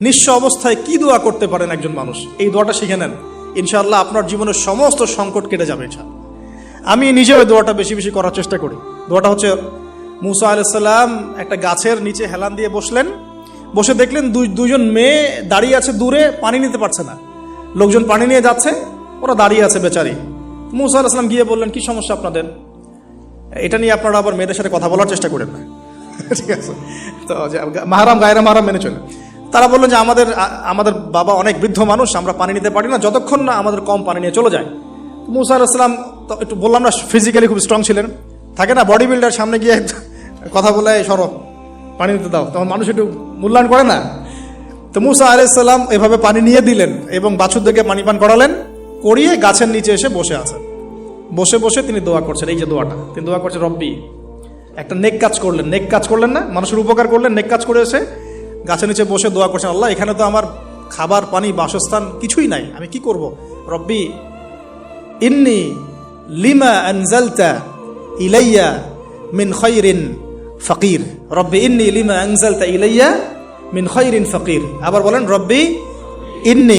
নিঃস্ব অবস্থায় কি দোয়া করতে পারেন একজন মানুষ, এই দোয়াটা শিখে নেন, ইনশাআল্লাহ আপনার জীবনের সমস্ত সংকট কেটে যাবে। আমি নিজেও দোয়াটা বেশি বেশি করার চেষ্টা করি। দোয়াটা হচ্ছে, মুসা আলাইহিস সালাম একটা গাছের নিচে হেলান দিয়ে বসলেন, বসে দেখলেন দুইজন মেয়ে দাঁড়িয়ে আছে দূরে, পানি নিতে পারছে না, লোকজন পানি নিয়ে যাচ্ছে, ওরা দাঁড়িয়ে আছে বেচারি। মুসা আলাইহিস সালাম গিয়ে বললেন, কি সমস্যা আপনাদের? এটা নিয়ে আপনারা আবার মেয়েদের সাথে কথা বলার চেষ্টা করেন না, ঠিক আছে? তো মাহারাম গায়রা মাহারাম মেনে চলে। তারা বললেন যে আমাদের বাবা অনেক বৃদ্ধ মানুষ, আমরা পানি নিতে পারি না যতক্ষণ না আমাদের কম পানি নিয়ে চলে যায়। মুসা আলাইহিস সালাম তো একটু বললাম না, ফিজিক্যালি খুব স্ট্রং ছিলেন, থাকে না বডি বিল্ডার, সামনে গিয়ে কথা বলে সরো পানি নিতে দাও, তখন মানুষ একটু মূল্যায়ন করে না। তো মুসা আলাইহিস সালাম এভাবে পানি নিয়ে দিলেন এবং বাছুরদেরকে পানি পান করালেন, করিয়ে গাছের নিচে এসে বসে আছেন। বসে বসে তিনি দোয়া করছেন, এই যে দোয়াটা তিনি দোয়া করছেন, রব্বি, একটা নেক কাজ করলেন, নেক কাজ করলেন না, মানুষের উপকার করলেন, নেক কাজ করে এসে গাছের নিচে বসে দোয়া করছেন, আল্লাহ এখানে তো আমার খাবার পানি বাসস্থান কিছুই নাই, আমি কি করব? রব্বি ইন্নি লিমা আনজালতা ইলাইয়া মিন খায়রিন ফাকির, রব্বি ইন্নি লিমা আনজালতা ইলাইয়া মিন খায়রিন ফাকির। আবার বলেন, রব্বি ইন্নি